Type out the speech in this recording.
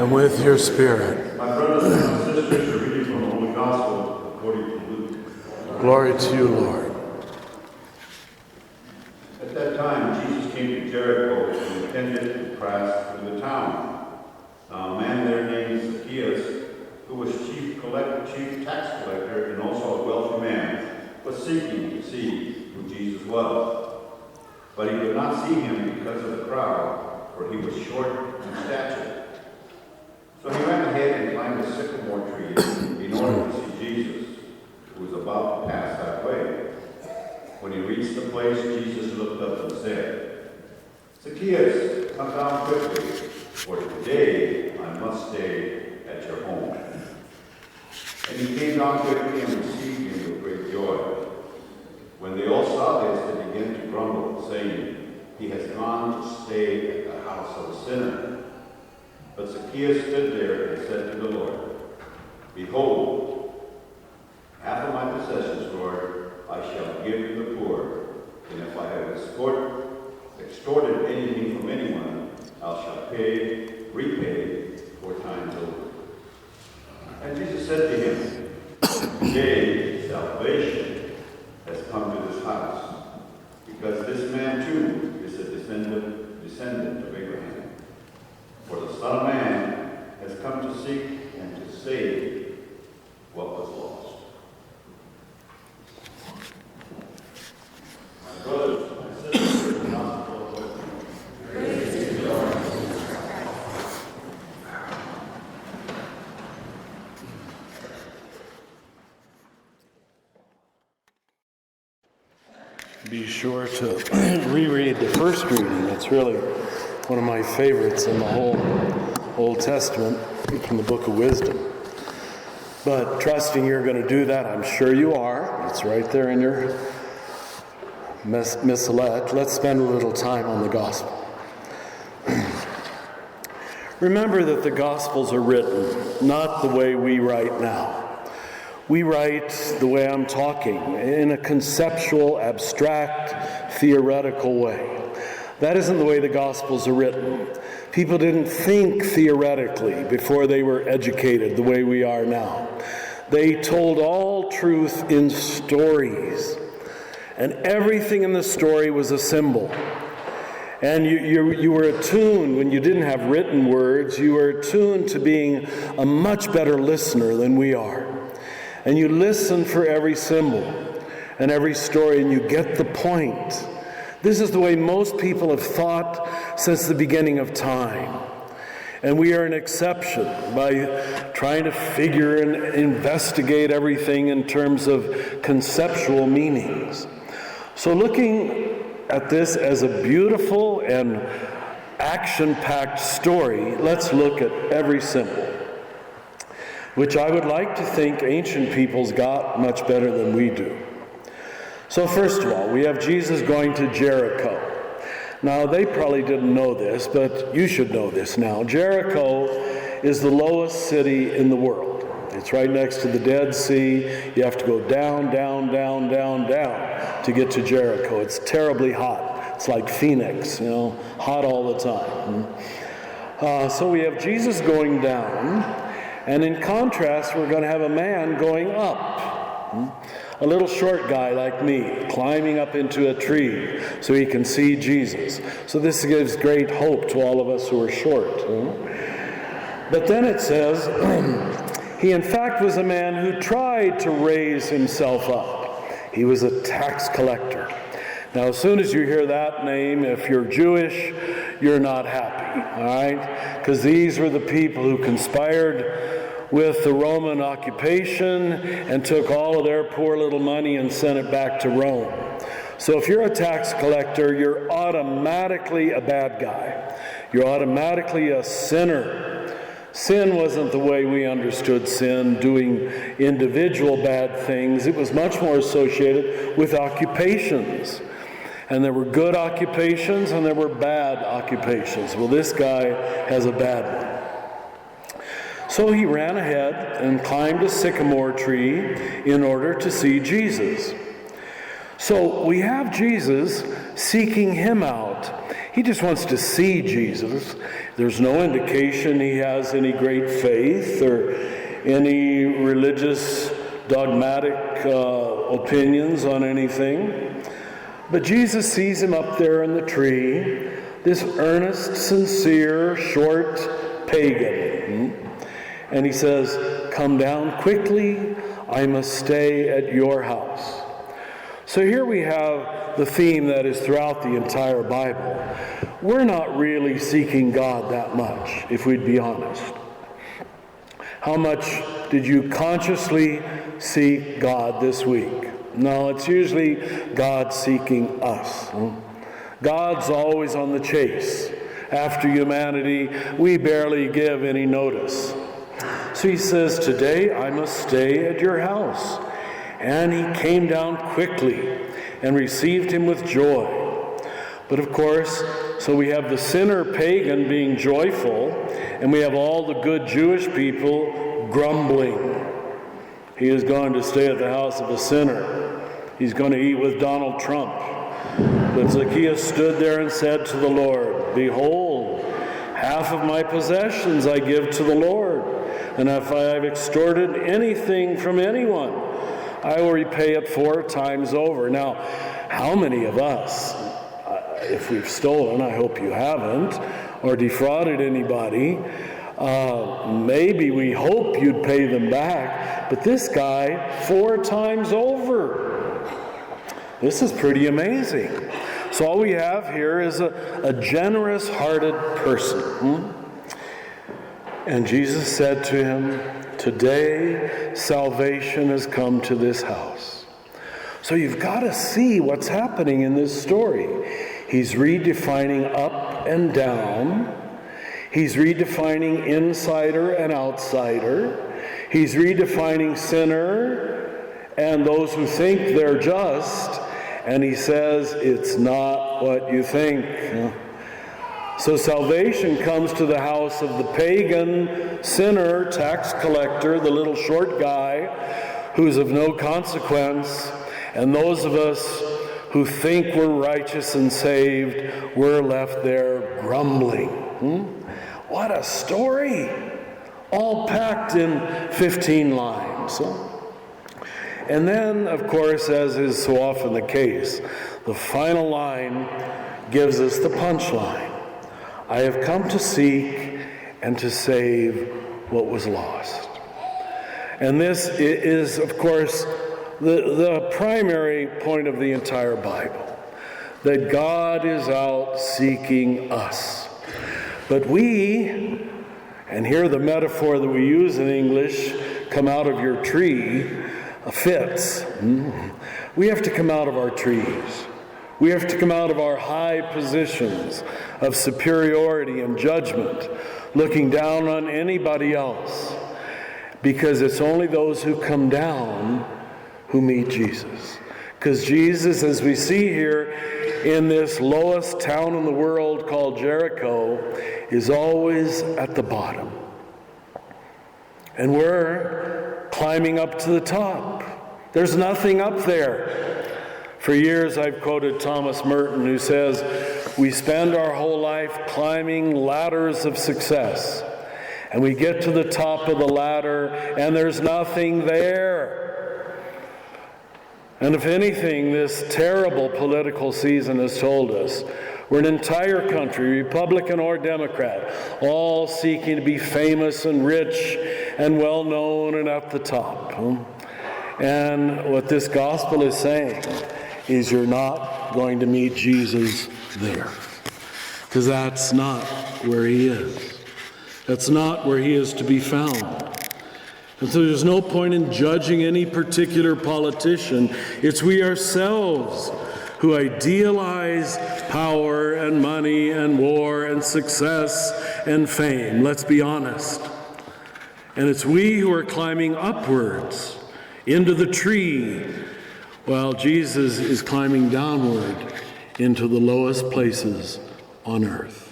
And with your spirit. My brothers and my sisters, are reading from the Holy Gospel according to Luke. Glory to you, Lord. At that time, Jesus came to Jericho and intended to pass through the town. Now a man there named Zacchaeus, who was chief tax collector and also a wealthy man, was seeking to see who Jesus was. But he could not see him because of the crowd, for he was short in stature. So he ran ahead and climbed a sycamore tree in order to see Jesus, who was about to pass that way. When he reached the place, Jesus looked up and said, "Zacchaeus, come down quickly, for today I must stay at your home." And he came down quickly and received him with great joy. When they all saw this, they began to grumble, saying, "He has gone to stay at the house of a sinner." But Zacchaeus stood there and said to the Lord, "Behold, half of my possessions, Lord, I shall give to the poor, and if I have extorted anything from anyone, I shall repay 4 times over." And Jesus said to him, "Today salvation has come to this house, because this man too is a descendant of Abraham. For the Son of Man has come to seek and to save what was lost." My brothers, my sisters, the gospel of the Lord. Praise to you, Lord. Be sure to reread the first reading. It's really one of my favorites in the whole Old Testament from the Book of Wisdom. But trusting you're going to do that, I'm sure you are. It's right there in your missalette. Let's spend a little time on the Gospel. Remember that the Gospels are written not the way we write now. We write the way I'm talking, in a conceptual, abstract, theoretical way. That isn't the way the Gospels are written. People didn't think theoretically before they were educated the way we are now. They told all truth in stories, and everything in the story was a symbol. And you were attuned, when you didn't have written words, you were attuned to being a much better listener than we are. And you listen for every symbol and every story, and you get the point. This is the way most people have thought since the beginning of time. And we are an exception by trying to figure and investigate everything in terms of conceptual meanings. So looking at this as a beautiful and action-packed story, let's look at every symbol, which I would like to think ancient peoples got much better than we do. So first of all, we have Jesus going to Jericho. Now, they probably didn't know this, but you should know this now. Jericho is the lowest city in the world. It's right next to the Dead Sea. You have to go down, down, down, down, down to get to Jericho. It's terribly hot. It's like Phoenix, hot all the time. So we have Jesus going down, and in contrast, we're going to have a man going up. A little short guy like me, climbing up into a tree so he can see Jesus. So this gives great hope to all of us who are short. But then it says, he in fact was a man who tried to raise himself up. He was a tax collector. Now, as soon as you hear that name, if you're Jewish, you're not happy, all right? Because these were the people who conspired with the Roman occupation and took all of their poor little money and sent it back to Rome. So if you're a tax collector, you're automatically a bad guy. You're automatically a sinner. Sin wasn't the way we understood sin, doing individual bad things. It was much more associated with occupations. And there were good occupations and there were bad occupations. Well, this guy has a bad one. So he ran ahead and climbed a sycamore tree in order to see Jesus. So we have Jesus seeking him out. He just wants to see Jesus. There's no indication he has any great faith or any religious dogmatic opinions on anything. But Jesus sees him up there in the tree, this earnest, sincere, short pagan. And he says, "Come down quickly, I must stay at your house." So here we have the theme that is throughout the entire Bible. We're not really seeking God that much, if we'd be honest. How much did you consciously seek God this week? No, it's usually God seeking us. God's always on the chase. After humanity, we barely give any notice. So he says, "Today I must stay at your house." And he came down quickly and received him with joy. But of course, so we have the sinner pagan being joyful, and we have all the good Jewish people grumbling. He is going to stay at the house of a sinner. He's going to eat with Donald Trump. But Zacchaeus stood there and said to the Lord, "Behold, half of my possessions I give to the Lord, and if I have extorted anything from anyone, I will repay it 4 times over." Now, how many of us, if we've stolen, I hope you haven't, or defrauded anybody, maybe we hope you'd pay them back, but this guy 4 times over. This is pretty amazing. So all we have here is a generous-hearted person. And Jesus said to him, "Today salvation has come to this house." So you've got to see what's happening in this story. He's redefining up and down. He's redefining insider and outsider. He's redefining sinner and those who think they're just. And he says, it's not what you think. So salvation comes to the house of the pagan sinner, tax collector, the little short guy who's of no consequence. And those of us who think we're righteous and saved, we're left there grumbling. What a story! All packed in 15 lines. And then, of course, as is so often the case, the final line gives us the punchline. I have come to seek and to save what was lost. And this is, of course, the primary point of the entire Bible, that God is out seeking us. But we, and here the metaphor that we use in English, come out of your tree, fits. We have to come out of our trees. We have to come out of our high positions of superiority and judgment, looking down on anybody else, because it's only those who come down who meet Jesus. Because Jesus, as we see here in this lowest town in the world called Jericho, is always at the bottom. And we're climbing up to the top. There's nothing up there. For years I've quoted Thomas Merton, who says, we spend our whole life climbing ladders of success. And we get to the top of the ladder and there's nothing there. And if anything, this terrible political season has told us, we're an entire country, Republican or Democrat, all seeking to be famous and rich and well known and at the top. And what this gospel is saying is you're not going to meet Jesus there. Because that's not where he is. That's not where he is to be found. And so there's no point in judging any particular politician. It's we ourselves who idealize power and money and war and success and fame. Let's be honest. And it's we who are climbing upwards into the tree, while Jesus is climbing downward into the lowest places on earth.